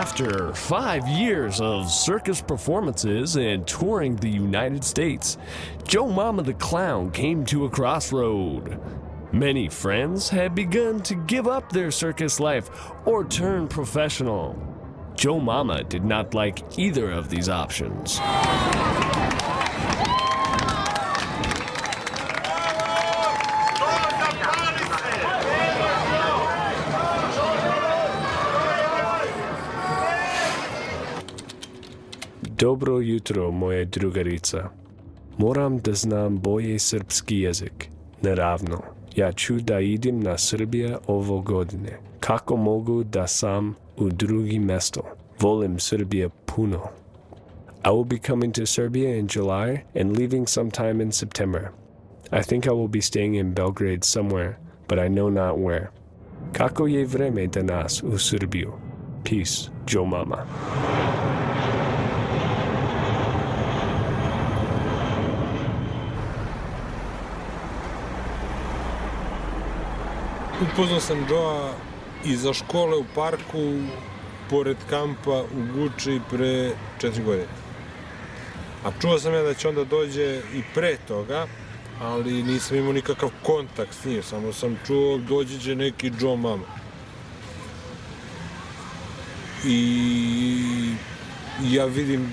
After 5 years of circus performances and touring the United States, Joe Mama the Clown came to a crossroad. Many friends had begun to give up their circus life or turn professional. Joe Mama did not like either of these options. Dobro jutro, moja drugarica. Moram da znam bolje srpski jezik. Naravno, ja ću da idem na Srbija ovo godine. Kako mogu da sam u drugi mesto? Volim Srbija puno. I will be coming to Serbia in July and leaving sometime in September. I think I will be staying in Belgrade somewhere, but I know not where. Kako je vreme danas u Srbiju? Peace, Joe Mama. Upoznao sam Joea iza škole u parku, pored kampa u Guči pre 4 godine. A čuo sam ja da će onda dođe i pre toga, ali nisam imao nikakav kontakt s njim, samo sam čuo dođe će neki Joe Mama. I ja vidim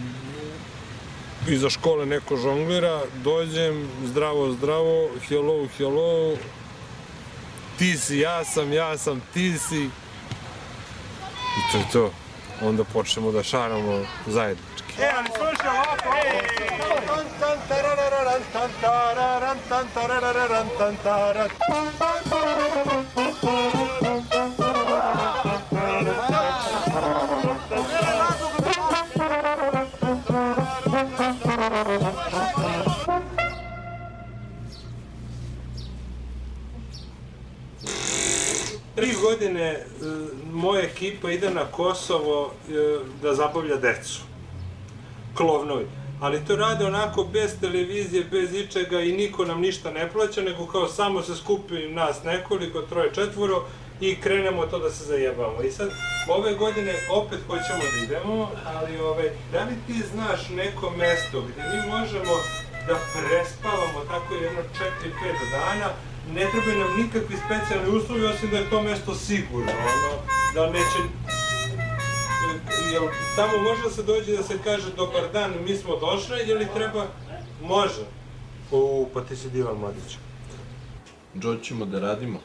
iza škole neko žonglira, dođem, zdravo, zdravo, hello, hello, ti si, ja sam, ti si. I to je to. Onda počnemo da šaramo zajednički. Ali slušaj ovako, Tri godine moja ekipa ide na Kosovo da zabavlja decu, klovnovi, ali to rade onako bez televizije, bez ičega i niko nam ništa ne plaća, nego kao samo se skupi nas nekoliko, 3-4 i krenemo to da se zajebamo. I sad, ove godine opet hoćemo da idemo, ali da li ti znaš neko mesto gdje mi možemo da prespavamo tako jedno 4-5 dana, ne trebaju nam nikakvi specijalni uslovi, osim da je to mesto sigurno, da neće... Jel tamo može da se dođe da se kaže dobar dan, mi smo došli, ili treba... Može. Pa ti si divan mladić. Joe, ćemo da radimo.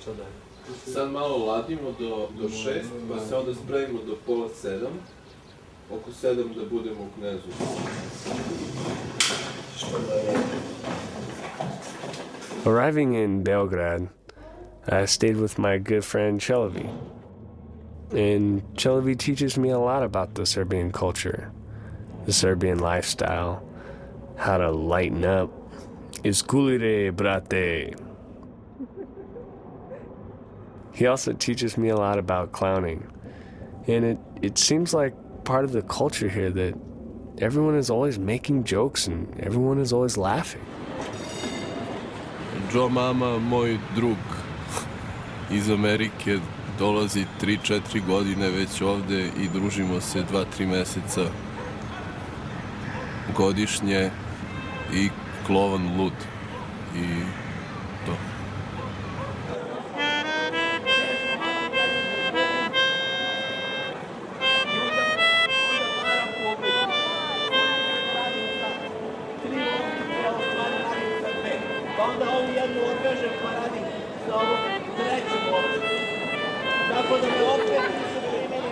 Što da je? Sad malo ladimo do 6, pa se onda spremimo do pola 7. Oko 7 da budemo u Knezu. Što da je? Arriving in Belgrade, I stayed with my good friend Chelevi. And Chelevi teaches me a lot about the Serbian culture, the Serbian lifestyle, how to lighten up. Iskulire, brate. He also teaches me a lot about clowning. And it seems like part of the culture here that everyone is always making jokes and everyone is always laughing. Joe Mama, moj drug iz Amerike, dolazi 3-4 godine već ovde i družimo se 2-3 meseca godišnje i klovan lud i to. Onda on jednu odveže pa radi za ovu treću vodu. Tako da me opet nisu primjeni.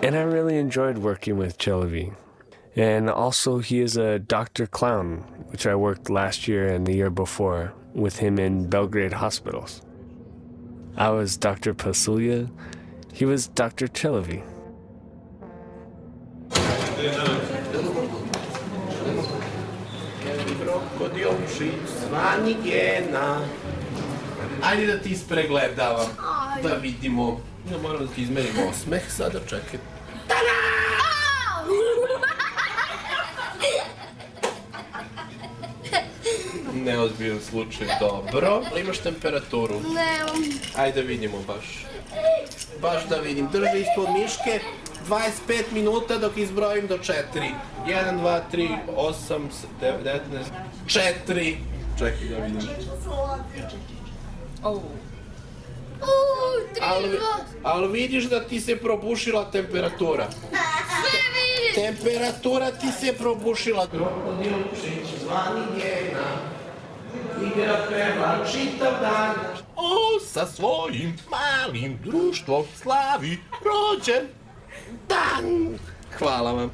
And I really enjoyed working with Chelevi. And also he is a Dr. Clown, which I worked last year and the year before with him in Belgrade hospitals. I was Dr. Pasulja, he was Dr. Chelevi. Krokodil zvani Gena. Ajde da ti ispregledavam. Da vidimo, ja moram da ti izmerim osmeh sada, čekaj. Neozbiljan slučaj, dobro. Imaš temperaturu? Nemam. Ajde da vidimo baš. Baš da vidim. Drži ispod miške 25 minuta dok izbrojim do 4. 1, 2, 3, 8, 19, 4. Čekaj da vidim. Ali vidiš da ti se probušila temperatura. Temperatura ti se probušila. Krokodilčić zvani Gena, igra peva čitav dan. O, sa svojim malim društvom slavi rođen dan. Hvala vam.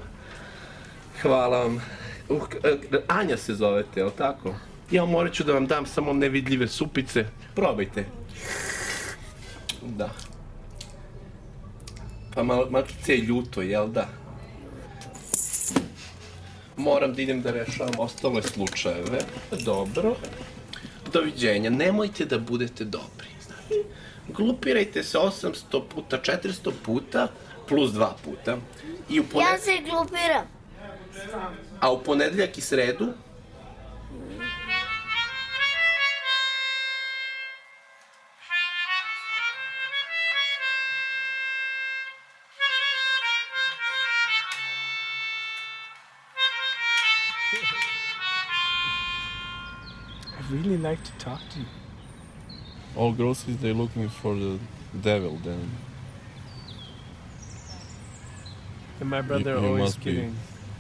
Hvala vam. Anja se zovete, je li tako? Ja morat ću da vam dam samo nevidljive supice. Probajte. Da. Pa malkice je ljuto, jel da? Moram da idem da rešavam ostale slučajeve. Dobro. Doviđenja. Nemojte da budete dobri. Znači, glupirajte se 800 puta, 400 puta, plus 2 puta. Ja se glupiram. A u ponedeljak i sredu? I really like to talk to you. All girls is they looking for the devil then. And my brother You always must be. getting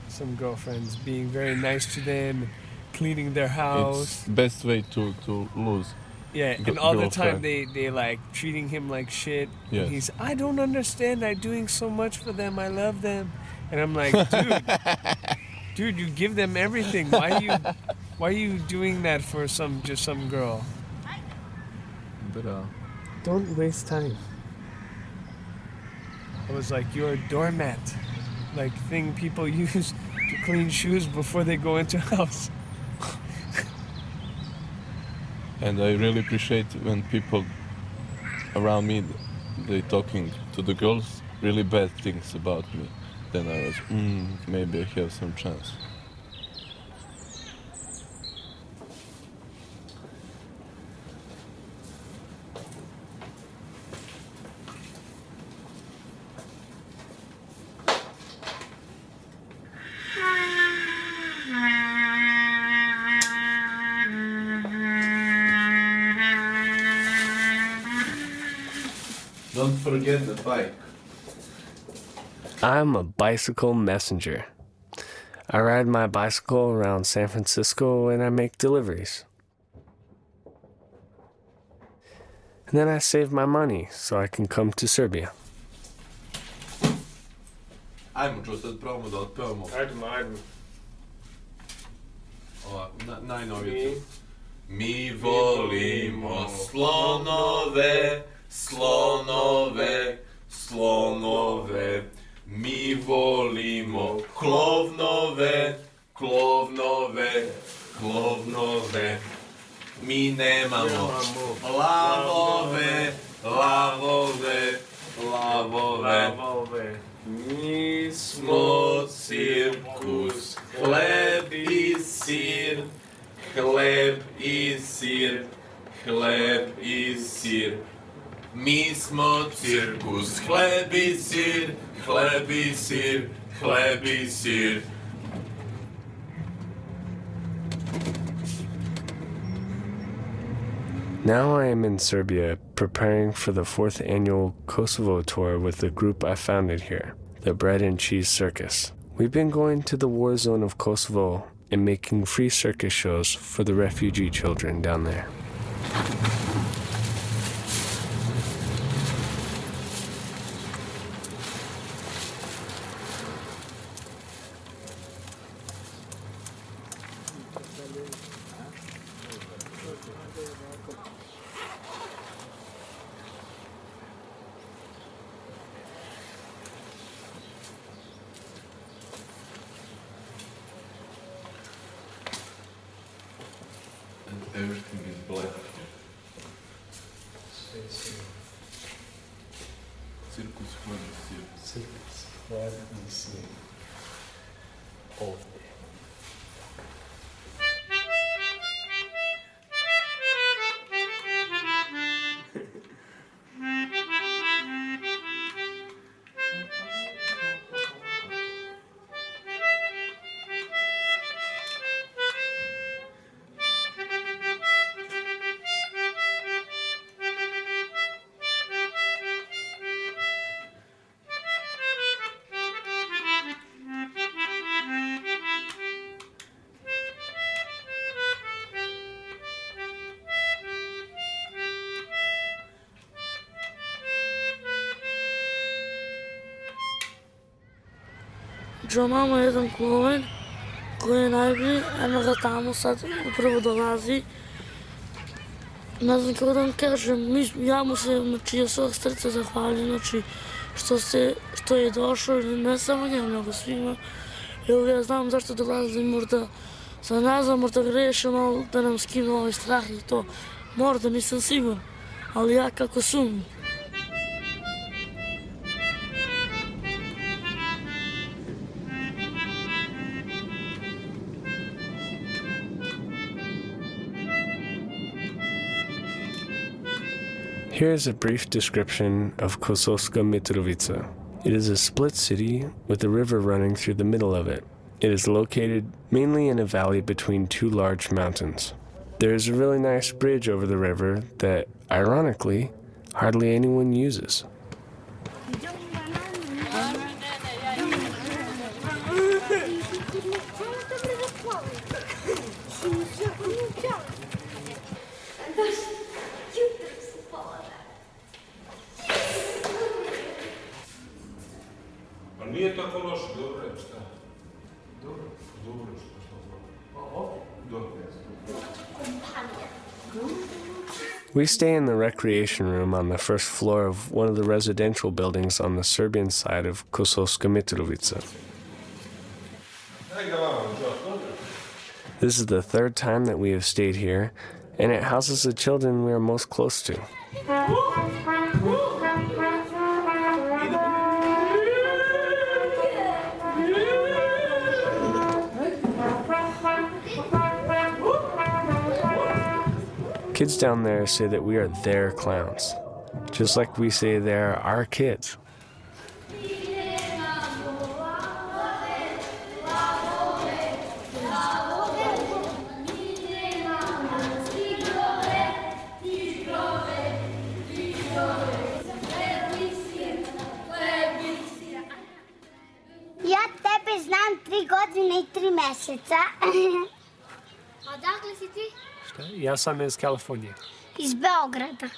some girlfriends, being very nice to them, cleaning their house. It's best way to lose. Yeah, and all the time girlfriend. they like treating him like shit. Yes. And he's, I don't understand. I'm doing so much for them. I love them. And I'm like, dude, you give them everything. Why are you doing that for just some girl? But Don't waste time. I was like, you're a doormat, like thing people use to clean shoes before they go into a house. and I really appreciate when people around me they talking to the girls really bad things about me. Then I was, maybe I have some chance. Don't forget the bike. I'm a bicycle messenger. I ride my bicycle around San Francisco and I make deliveries. And then I save my money so I can come to Serbia. Ajmo, čo sad probamo da otpevamo. Ajde. Najnovije. Mi volimo slonove, slonove, slonove. Mi volimo klovnove, klovnove, klovnove. Mi nemamo lavove, lavove, lavove. Mi smo cirkus, hleb i sir, hleb i sir, hleb i sir. Mi smo cirkus, hleb i sir, hleb i sir, hleb i sir. Now I am in Serbia preparing for the 4th annual Kosovo tour with the group I founded here, the Bread and Cheese Circus. We've been going to the war zone of Kosovo and making free circus shows for the refugee children down there. And everything is black. Cirkus, hleb i sir. Circus, hleb i sir. Ovdje. Imamo jedan kloven koji je najbolji, eno ga tamo sad upravo dolazi. Ne znam kako da vam kažem, ja mu se od svog srca zahvaljujem, znači što je došao, ne samo njemu, nego svima. Jer ja znam zašto dolazi, možda sam ne znam, možda grešim, ali da nam skinu ovaj strah i to. Možda, nisam siguran, ali ja kako sumnjam. Here is a brief description of Kosovska Mitrovica. It is a split city with a river running through the middle of it. It is located mainly in a valley between two large mountains. There is a really nice bridge over the river that, ironically, hardly anyone uses. Pa nije tako loše, dobro je, šta? Dobro je što smo dobro. We stay in the recreation room on the first floor of one of the residential buildings on the Serbian side of Kosovska Mitrovica. This is the third time that we have stayed here, and it houses the children we are most close to. Kids down there say that we are their clowns, just like we say they're our kids. Ja tebe znam 3 godine i 3 meseca. Odakle si ti? Šta? Ja sam iz Kalifornije. Iz Beograda.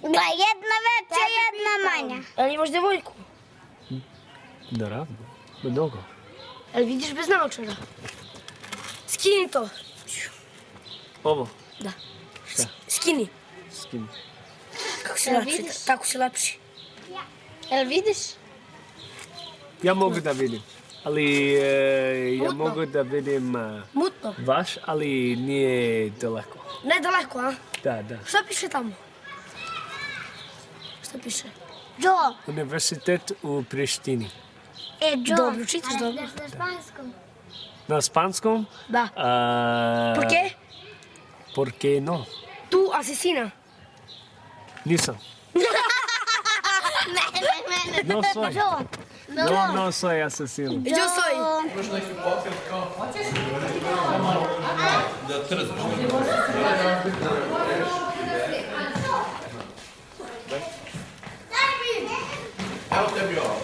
Gle, jedna veća, jedna manja. Ali imaš devojku? Naravno, mnogo. Ali vidiš bez naočara? Skini to. Ovo? Da. Šta? Skini. Skini. Kako si lepši, tako si lepši. Jel vidiš? Ja mogu da vidim, ali ja Mutno. mogu da vidim Mutno. vaš, ali nije daleko. Ne daleko, a? Da, da. Šta piše tamo? Šta piše? Joe. Univerzitet u Prištini. Joe. Dobro, čitaš dobro. Na španskom. Na španskom? Da. Por qué? Por qué no? Tu asesina. Nisam. Ne. No soy. Joe. No soy asesino. Yo soy. Da trzbaš. Evo tebi ovo.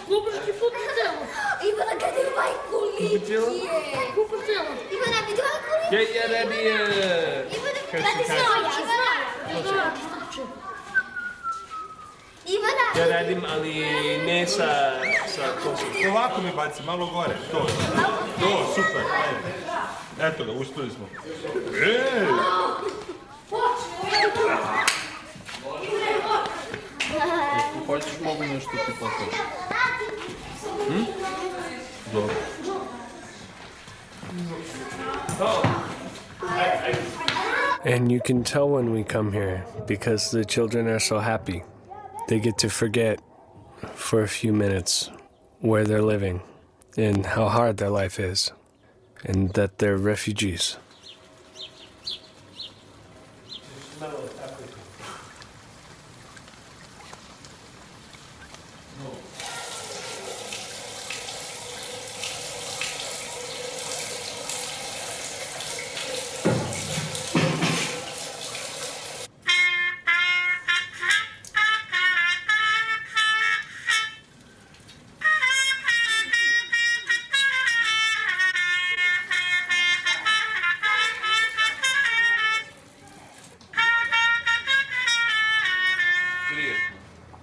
Kupiš ti putno telo. Ivana, kad je majku Kupitilo? Kupiš telo. Ivana, vidi majku Ja radi... Kako se kaže? Ivana. Ja radim, ali ne sa Kosovom. Ovako mi baci, malo gore. To, super. Ajde. Eto ga, uspeli smo. Ej! hoćeš mogu nešto ti pokažem. Dobro. And you can tell when we come here because the children are so happy. They get to forget for a few minutes where they're living and how hard their life is and that they're refugees.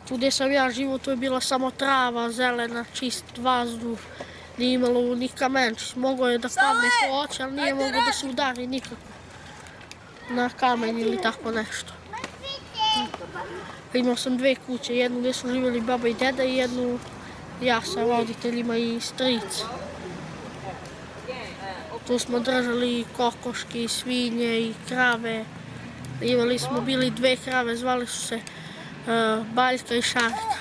Tu gdje sam ja živo, to je bila samo trava, zelena, čist vazduh, nije imalo ni kamenčić. Mogao je da padne ko hoće, ali nije mogao da se udari nikako na kamen ili tako nešto. Imao sam 2 kuće, jednu gdje su živjeli baba i deda i jednu ja sa roditeljima i stric. Tu smo držali kokoške, svinje i krave. Imali smo bili 2 krave, zvali su se Baljka i Šarka.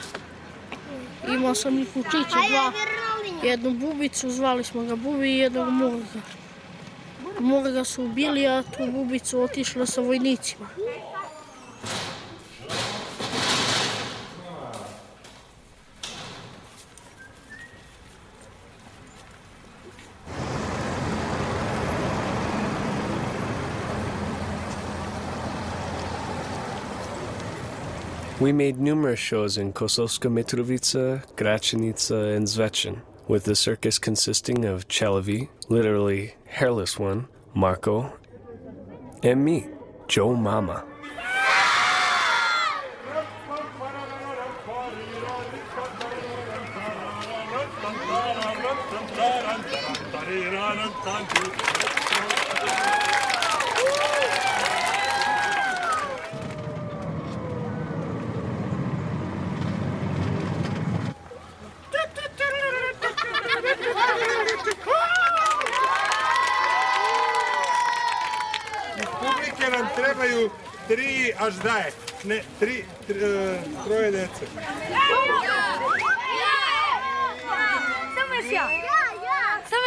Imao sam i kučiće 2, jednu bubicu, zvali smo ga Bubi i jednog Murga. Murga su ubili, a tu bubicu otišla sa vojnicima. We made numerous shows in Kosovska Mitrovica, Gračanica, and Zvečan, with the circus consisting of Chelevi, literally hairless one, Marko, and me, Joe Mama. Publike nam trebaju 3 až daje, ne 3 dece. Samo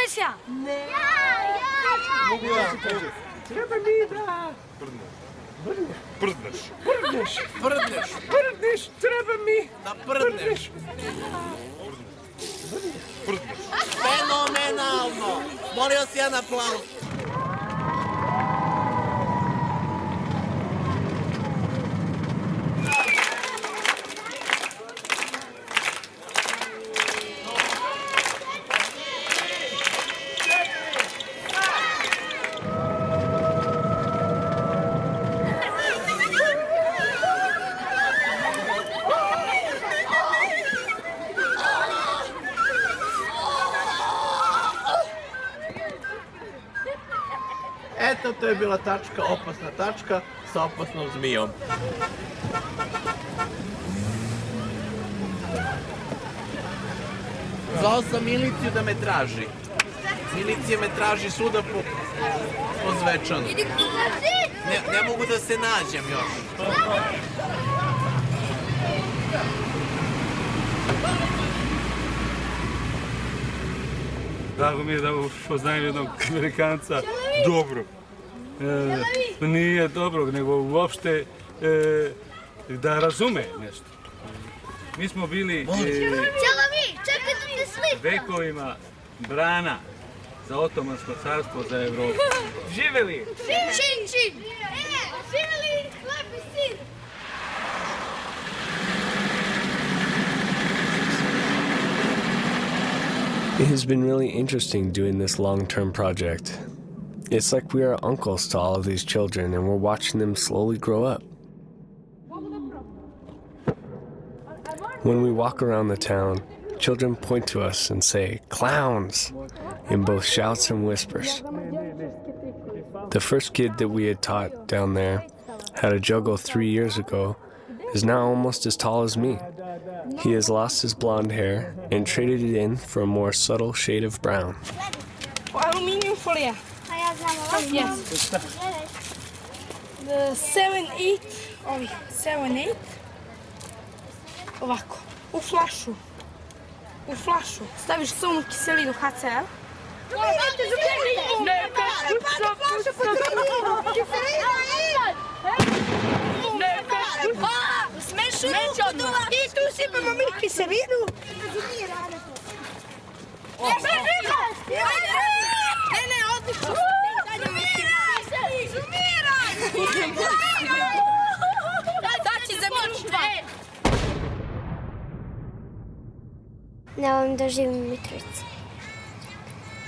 još ja. Mogu ja se kažem. Treba mi da prdneš. Treba mi Da prdneš. Fenomenalno. Molio si jedan aplauz. Eto, to je bila tačka, opasna tačka sa opasnom zmijom. Zvao sam miliciju da me traži. Milicija me traži svuda po Zvečanu. Ne mogu da se nađem još. Drago mi je da poznajem jednog Amerikanca dobro. Nije dobrog, nego uopšte da razume nešto. Mi smo bili vekovima brana za Otomansko carstvo, za Evropu. Živeli! Živeli! Hleb i sir! It has been really interesting doing this long-term project. It's like we are uncles to all of these children and we're watching them slowly grow up. When we walk around the town, children point to us and say, "Clowns," in both shouts and whispers. The first kid that we had taught down there, had a juggle 3 years ago, is now almost as tall as me. He has lost his blonde hair and traded it in for a more subtle shade of brown. Aluminium folija. A ja znam ovako. Yes. The 7-8, ovi, 7-8. Ovako, u flašu. Staviš sumnu kiselinu HCl. Smešu ruku dula. I tu sipamo mi kiselinu. Ne, odlično. Daći za minut 2. Ne volim da živim u Mitrovici.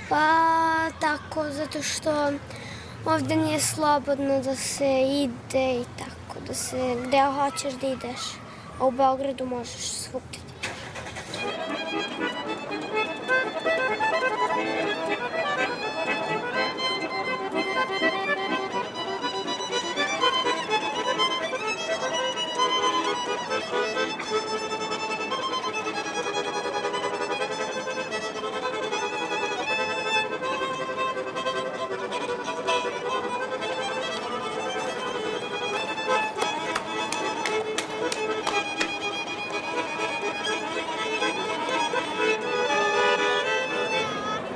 Pa tako, zato što ovdje nije slobodno da se ide i tako, da se gdje hoćeš da ideš. A u Beogradu možeš svugdje.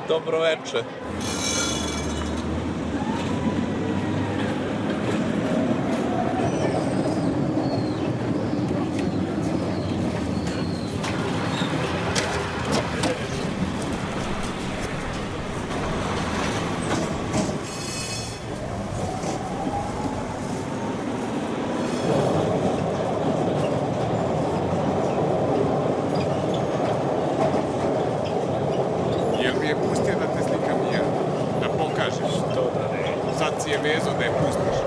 Dobro večer. Jel mi je pustio da te slikam i ja? Da pokažeš? To da ne. Sad si je vezo da je pustiš.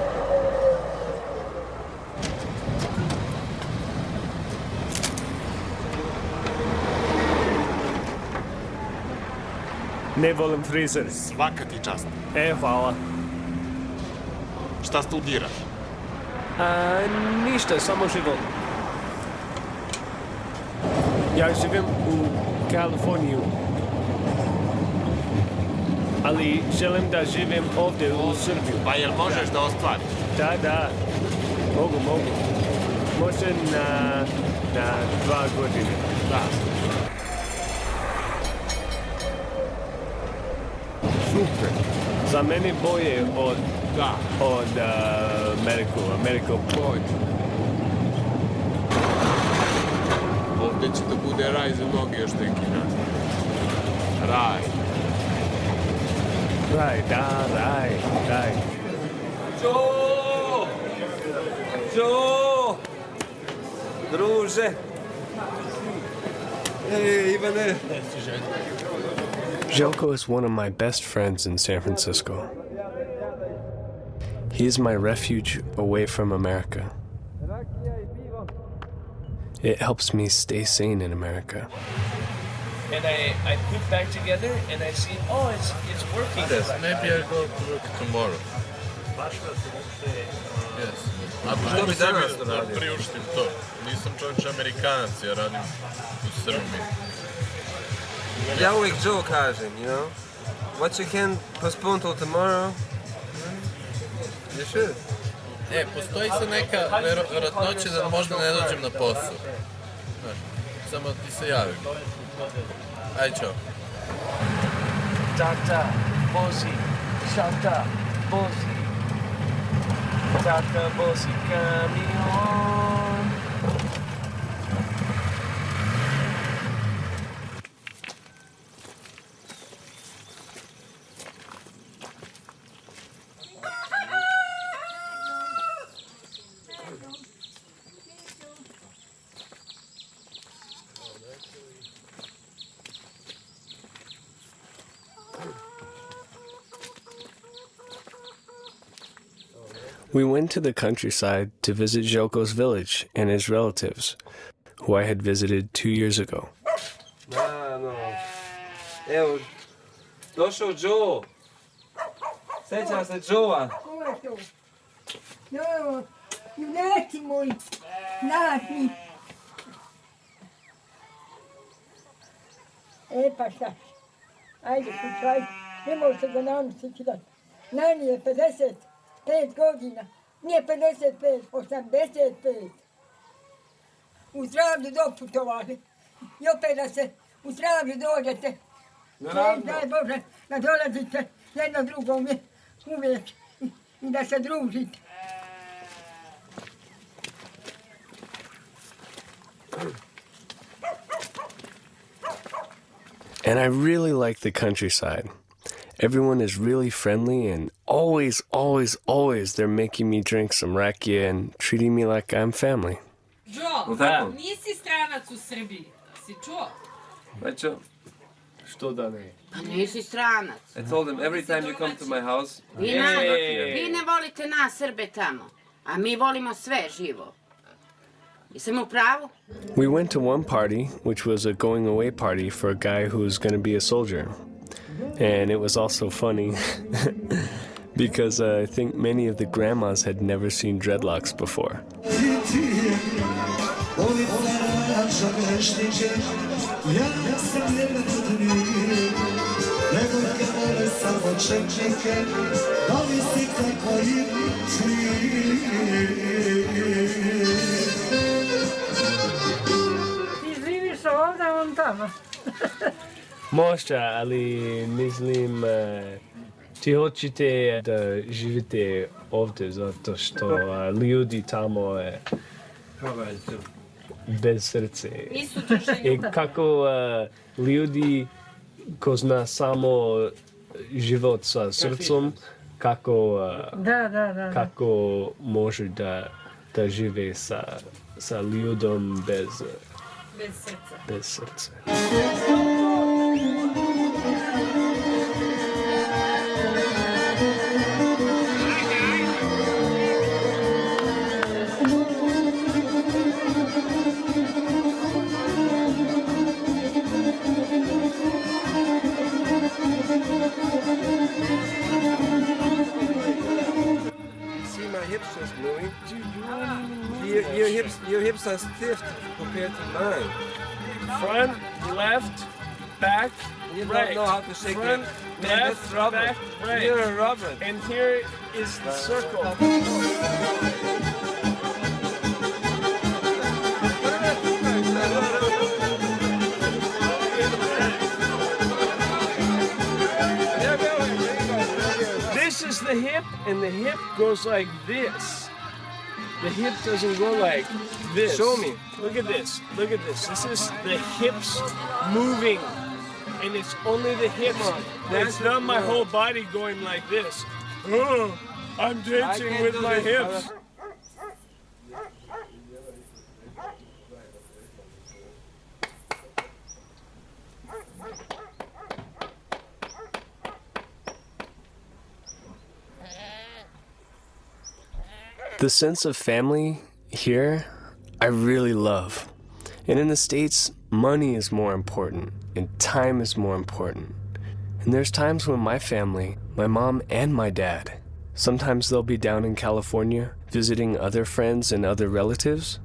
Ne volim frizer. Svaka ti čast. Hvala. Šta studiraš? Ništa, samo život. Ja živim u Kaliforniju. Ali želim da živim ovdje u Srbiju. Pa jel možeš da ostvariš? Da. Mogu. Može na 2 godine. Da. Super. Za mene bolje od Ameriku bolje. Ovdje će da bude raj za mnogi još neki nas. Raj. Raj. Joe! Druže! Ej, Ivane! Željko is one of my best friends in San Francisco. He is my refuge away from America. It helps me stay sane in America. And I put back together and I see, it's working. Maybe I'll go to work tomorrow. Yes. Što bi danas da priuštim to? Nisam čovječ Amerikanac, ja radim u Srbiji. Ja uvijek Joe kažem, you know? What you can postpone till tomorrow? You should. Postoji se neka vjerojatnoća da možda ne dođem na posao. Znaš, samo ti se javim. Ajde, čao. Tata, vozi, šata, vozi. Tata, vozi kamion. We went to the countryside to visit Željko's village and his relatives, who I had visited 2 years ago. Evo, došao Joe. Sjećam se Joe-a. Ko je to? Junaci moji, naši. Pa šta? Ajde, kućaj. Ne može se ga nanositi da. Nani je 55 godina. Nije 55, 85. U zdravlju doputovali. I opet da se u zdravlju dođete. Daj Bože, da dolazite jedno drugom uvijek i da se družite. And I really like the countryside. Everyone is really friendly and always they're making me drink some rakia and treating me like I'm family. Joe, nisi stranac u Srbiji. Si čuo? Macho, Što da ne? Pa nisi stranac. I told him every time you come to my house, Vi ne volite nas Srbe tamo, a mi volimo sve živo. Jesam u pravu? We went to one party, which was a going away party for a guy who was going to be a soldier. And it was also funny because I think many of the grandmas had never seen dreadlocks before. Ti živiš ovdje, on tamo. Možda, ali mislim, ti hoćete da živite ovdje zato što ljudi tamo bez srce. I kako ljudi ko zna samo život sa srcom, kako može da žive sa ljudom bez srca. Your hips are stiff compared to mine. Front, left, back, You right. don't know how to shake Front, it. left, That's rubber. back, right. You're a rubber. And here is the circle. This is the hip, and the hip goes like this. The hip doesn't go like this. Show me. Look at this. Look at this. This is the hips moving. And it's only the hips. It's not my whole body going like this. Oh, I'm dancing with my hips. The sense of family here, I really love. And in the States, money is more important and time is more important. And there's times when my family, my mom and my dad, sometimes they'll be down in California visiting other friends and other relatives,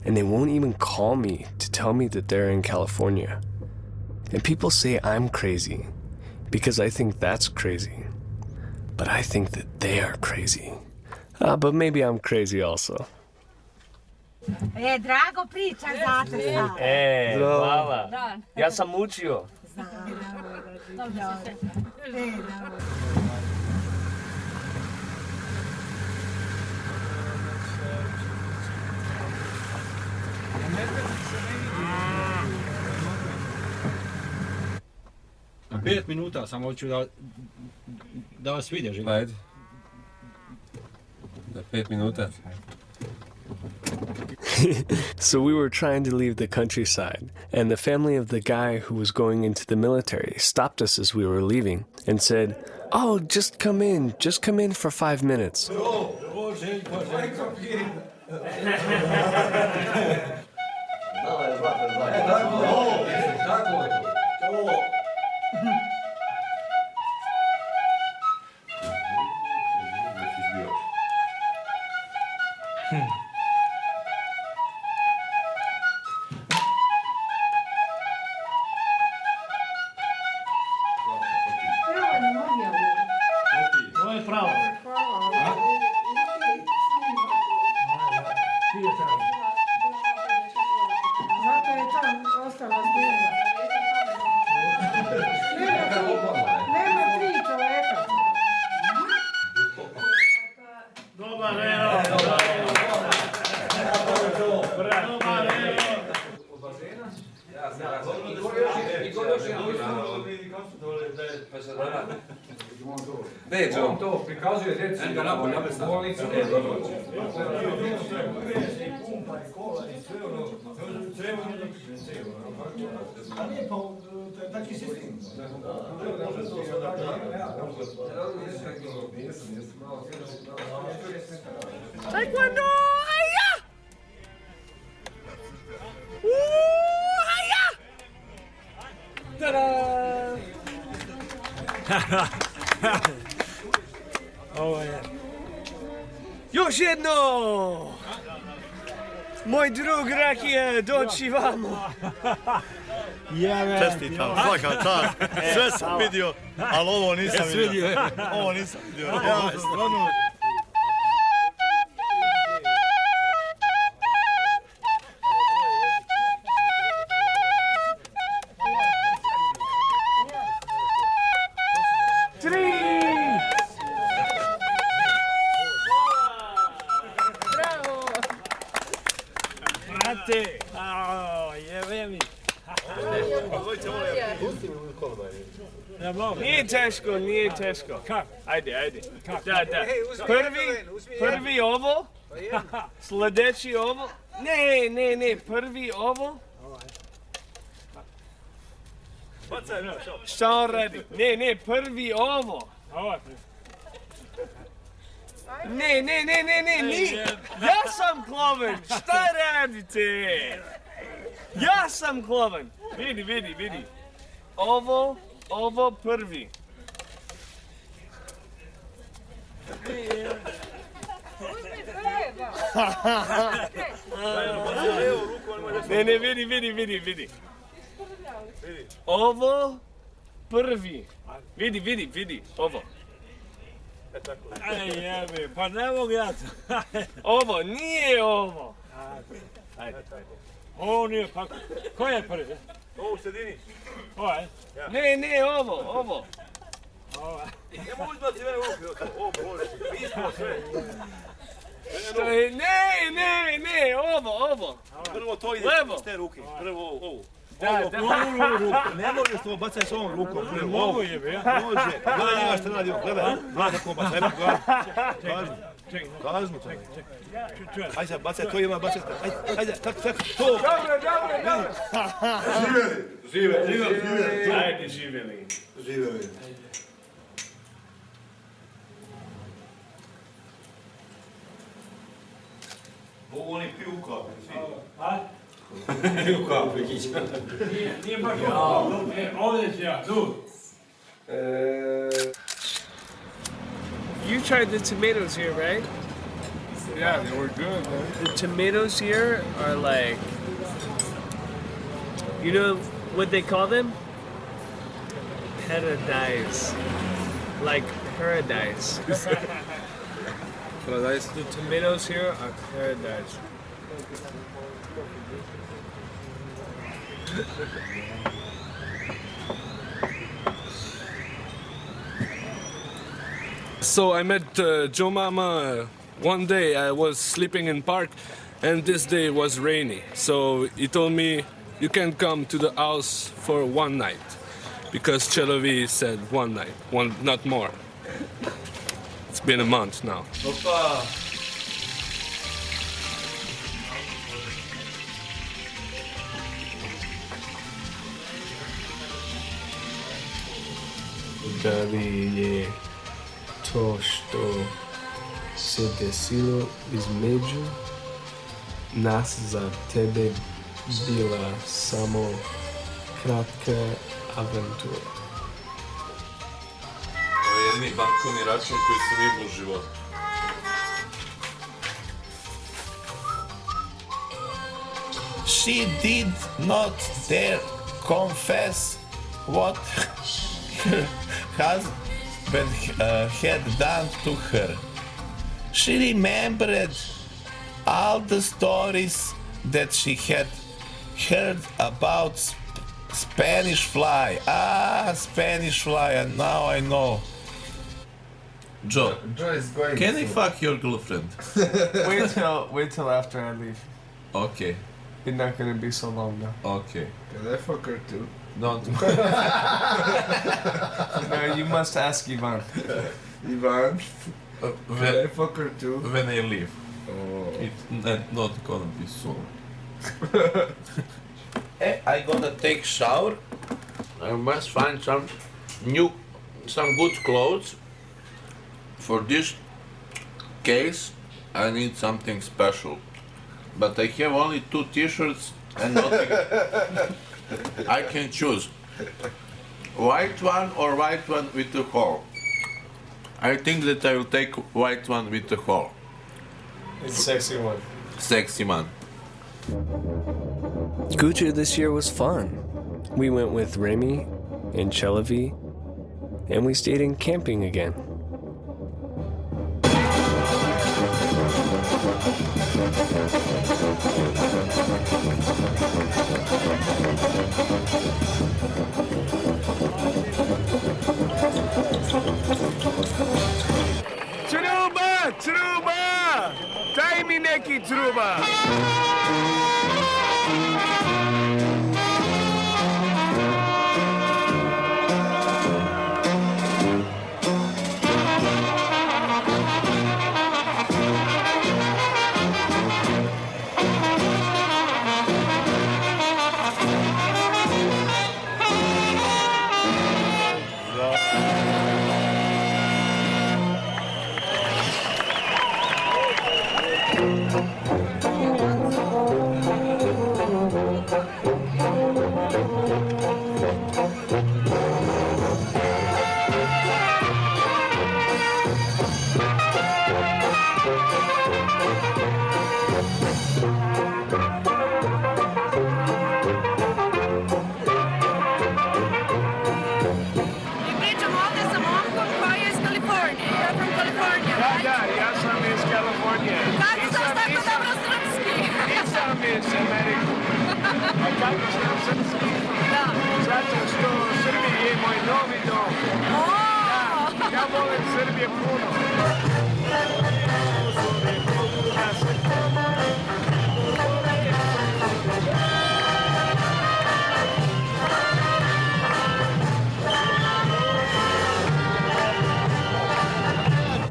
and they won't even call me to tell me that they're in California. And people say I'm crazy because I think that's crazy. But I think that they are crazy. But maybe I'm crazy also. Drago priča zato šta. Hvala. Ja sam učio. Na 5 minuta samo hoću da vas vidim živim. Ajde. Da 5 minuta. So we were trying to leave the countryside, and the family of the guy who was going into the military stopped us as we were leaving and said, "Oh, just come in for 5 minutes." on to prikazuje djeci u bolnicu. Taekwondo! Hiya! Hiya! Tada! Ovo je. Još jedno! Moj drug Rakija, doći vamo. Čestitam, svaka čast. Sve sam vidio, ali ovo nisam vidio. Ovo nisam vidio. Ja, stvarno... Brate! Jebe mi! Nije teško, nije teško. Ajde. Da. Prvi ovo, sljedeći ovo. Ne, prvi ovo. Šta on radi? Ne, prvi ovo. Ne, ja sam klovan, šta radite? Ja sam klovan. Vidi. Ovo prvi. Ne, vidi. Ovo prvi. Vidi, ovo. Aj jebe, pa ne mogu ja to. Ovo, nije ovo. Ajde. Ovo nije, pa ko je prvi? Ovo u sredini. Ovaj? Ne, ovo. Ovaj. Nemo uzmati mene ovo, Bože, mi smo sve. Ne, ovo. Prvo to ide s te ruke, prvo ovo. Da. Ne možeš to bacati s ovom rukom. Mogu jebe, ja? Može. Gledaj njega što radi, gledaj kako bacaj. Kaznu to. Ajde sad, bacaj, to ima, bacaj. Ajde, tako, to. Dobro. Živeli. Ajde, živeli. Ovo oni piju u kapi, svi. A? Piju u kapi, kića. Nije baš ovo. Ovdje ću ja, tu. You tried the tomatoes here, right? Yeah, they were good, man. The tomatoes here are like, you know what they call them? Paradise. Like paradise. Paradise? The tomatoes here are paradise. So I met Joe Mama one day. I was sleeping in park, and this day was rainy. So he told me, you can come to the house for one night, because Chelovi said one night, not more. It's been a month now. Opa! Da li je to što se desilo između nas za tebe bila samo kratka avantura? Ovo je jedini bankovni račun koji sam imao u životu. She did not dare confess what her husband had done to her. She remembered all the stories that she had heard about Spanish fly. Spanish fly, and now I know. Joe, is going can I fuck your girlfriend? Wait till after I leave. Okay. It's not gonna be so long now. Okay. Can I fuck her too? No. No, you must ask Ivan. Ivan. When I fuck her too? When I leave. Oh. It's not gonna be soon. I gonna take shower. I must find some good clothes. For this case, I need something special. But I have only 2 t-shirts and nothing. I can choose white one or white one with a hole. I think that I will take white one with a hole. It's sexy one. Sexy one. Guja this year was fun. We went with Remy and Chelavi, and we stayed in camping again. Truba! Truba! Daj mi neki truba!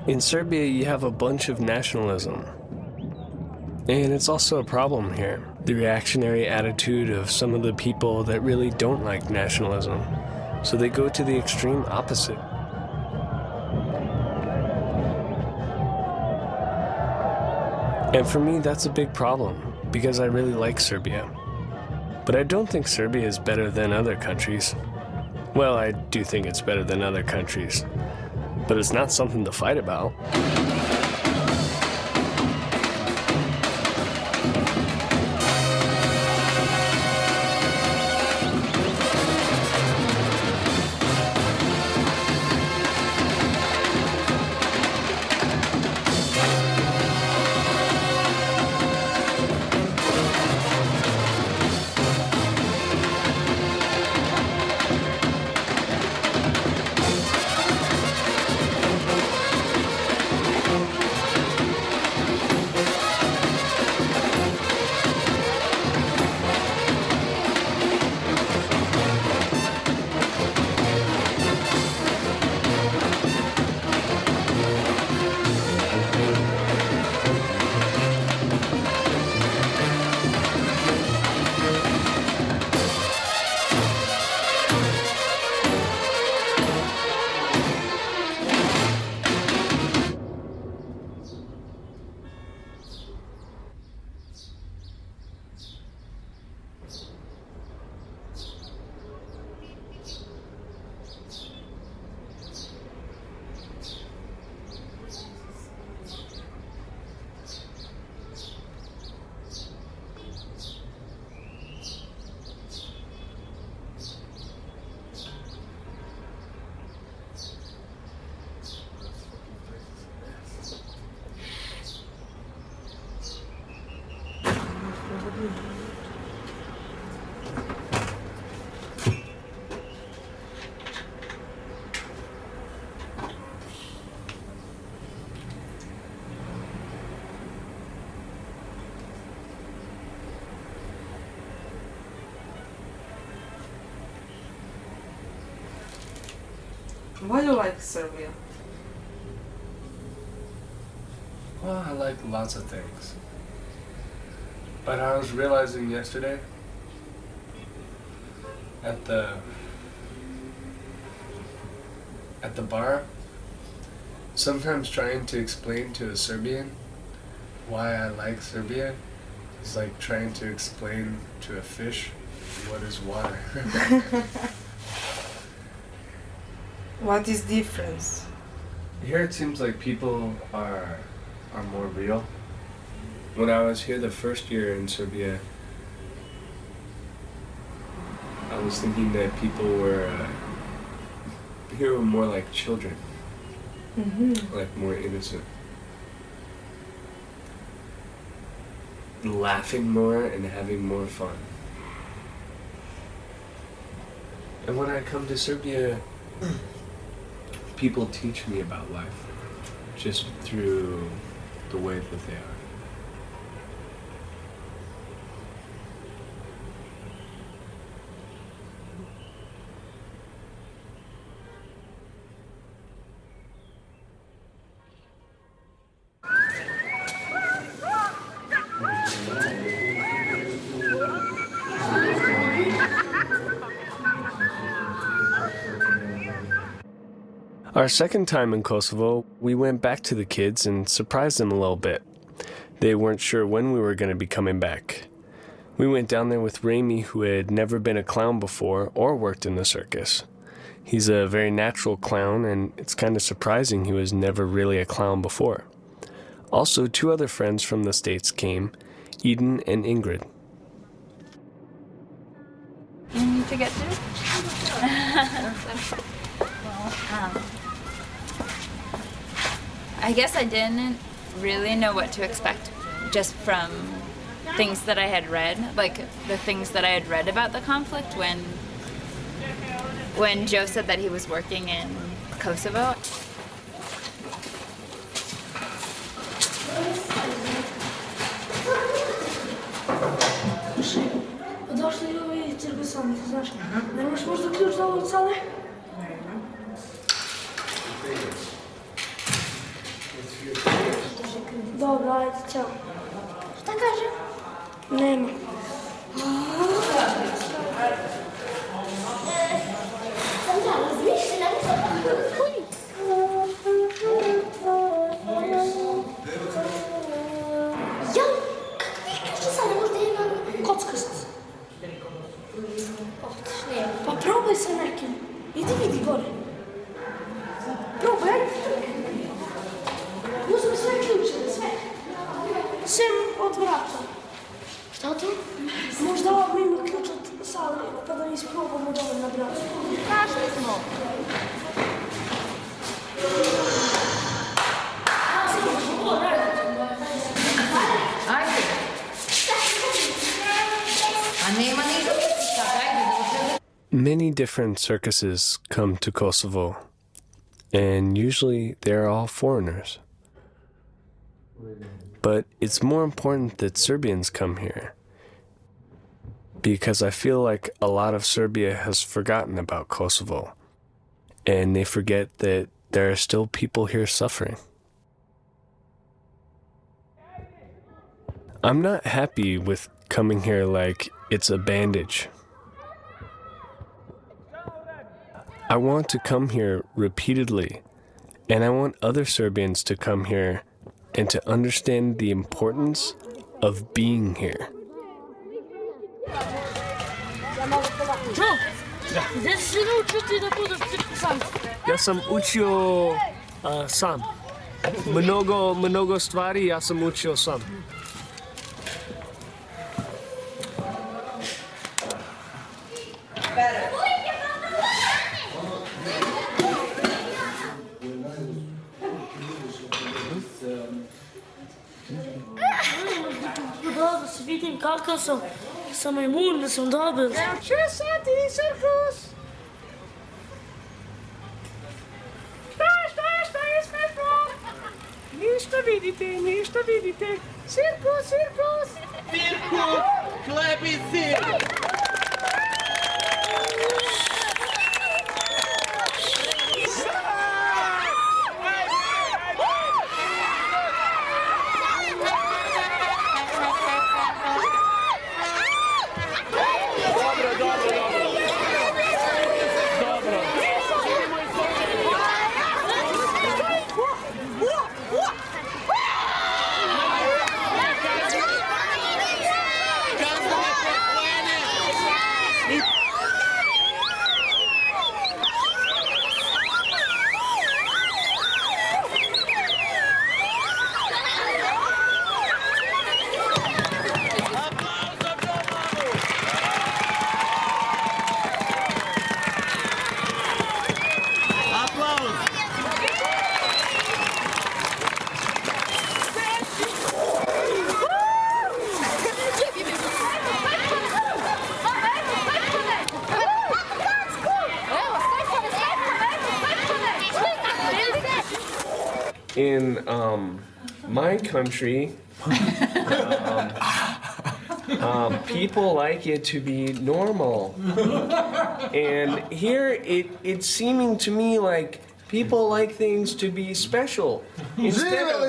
In Serbia, you have a bunch of nationalism. And it's also a problem here. The reactionary attitude of some of the people that really don't like nationalism. So they go to the extreme opposite. And for me, that's a big problem, because I really like Serbia. But I don't think Serbia is better than other countries. Well, I do think it's better than other countries. But it's not something to fight about. Why do you like Serbia? Well, I like lots of things. But I was realizing yesterday at the bar, sometimes trying to explain to a Serbian why I like Serbia is like trying to explain to a fish what is water. What is difference? Here it seems like people are more real. When I was here the first year in Serbia, I was thinking that people were here were more like children, like more innocent, laughing more and having more fun. And when I come to Serbia, people teach me about life just through the way that they are. Our second time in Kosovo, we went back to the kids and surprised them a little bit. They weren't sure when we were going to be coming back. We went down there with Ramy, who had never been a clown before or worked in the circus. He's a very natural clown, and it's kind of surprising he was never really a clown before. Also, 2 other friends from the States came, Eden and Ingrid. You need to get through? I guess I didn't really know what to expect just from things that I had read, like the things that I had read about the conflict when Joe said that he was working in Kosovo. Došli i ovi cirkusani, znaš, nemaš možda ključ za ovo od sale? Dobro, ajde, ćao. Šta kaže? Nema. Sam ja razmišljam, ja, kako vi kaže sada, možda imam kockast? Pa probaj sa nekim. Idi vidi gore. Probaj, ajde. Uzmem sve ključe, sve. Sem od vrata. Šta to? Možda ovdje ima ključ od sale, pa da isprobamo dole na vratu. Našli smo. Ajde. A nema ni ručica, ajde da uzeli. Many different circuses come to Kosovo, and usually they're all foreigners. But it's more important that Serbians come here, because I feel like a lot of Serbia has forgotten about Kosovo, and they forget that there are still people here suffering. I'm not happy with coming here like it's a bandage. I want to come here repeatedly, and I want other Serbians to come here and to understand the importance of being here. Joe, gdje si naučio ti da budeš cirkusant? Ja sam učio sam. Mnogo stvari ja sam učio sam. Da se vidim kakav sam imun, da sam dobar. 6 sati, cirkus! Šta je smešno? Ništa vidite. Cirkus! Cirkus, hleb i sir. in my country, people like it to be normal. And here it's seeming to me like people like things to be special. Instead of...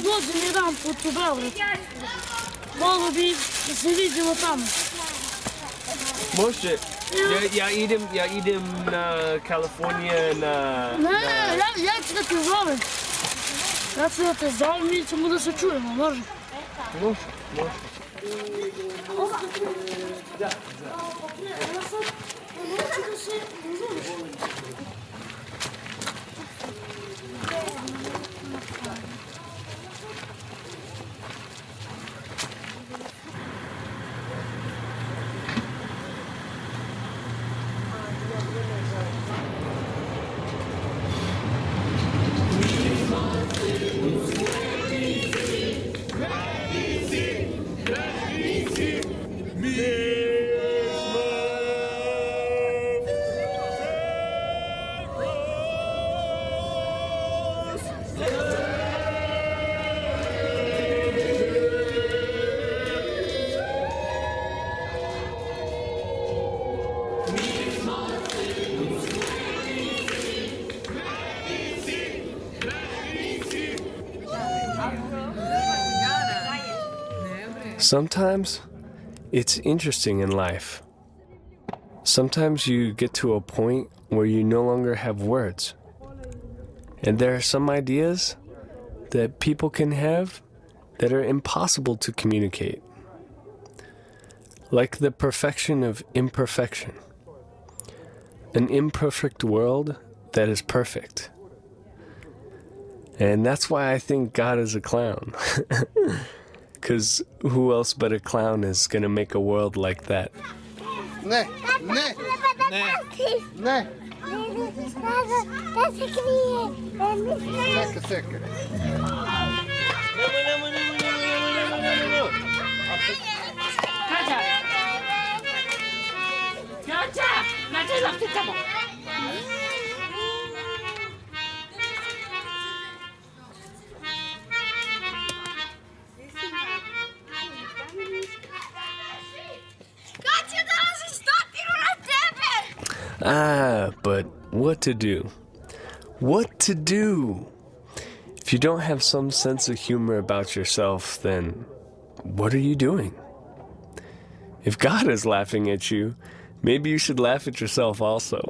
Dođem jedan put u Beograd. Volio bi da se vidimo tamo. Može. Ja idem na Kalifornija na... Ja ću da te zovem. Ja ću da te zovem i ćemo da se čujemo, može? Može. Sometimes it's interesting in life. Sometimes you get to a point where you no longer have words. And there are some ideas that people can have that are impossible to communicate. Like the perfection of imperfection. An imperfect world that is perfect. And that's why I think God is a clown. Because who else but a clown is going to make a world like that? Ne. Čekaj. But what to do? What to do? If you don't have some sense of humor about yourself, then what are you doing? If God is laughing at you, maybe you should laugh at yourself also.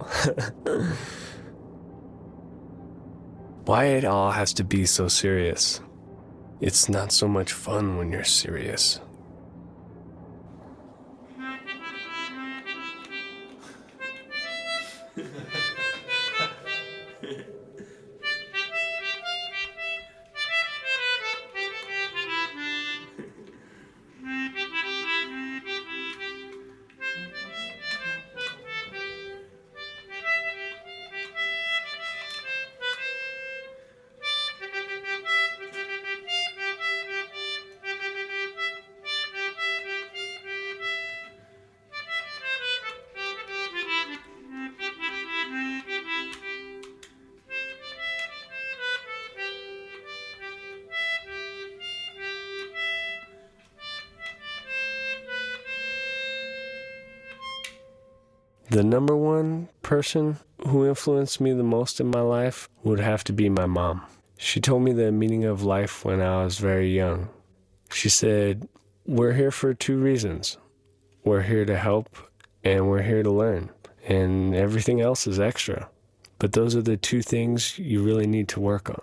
Why it all has to be so serious? It's not so much fun when you're serious. The number one person who influenced me the most in my life would have to be my mom. She told me the meaning of life when I was very young. She said, we're here for two reasons. We're here to help and we're here to learn. And everything else is extra. But those are the two things you really need to work on.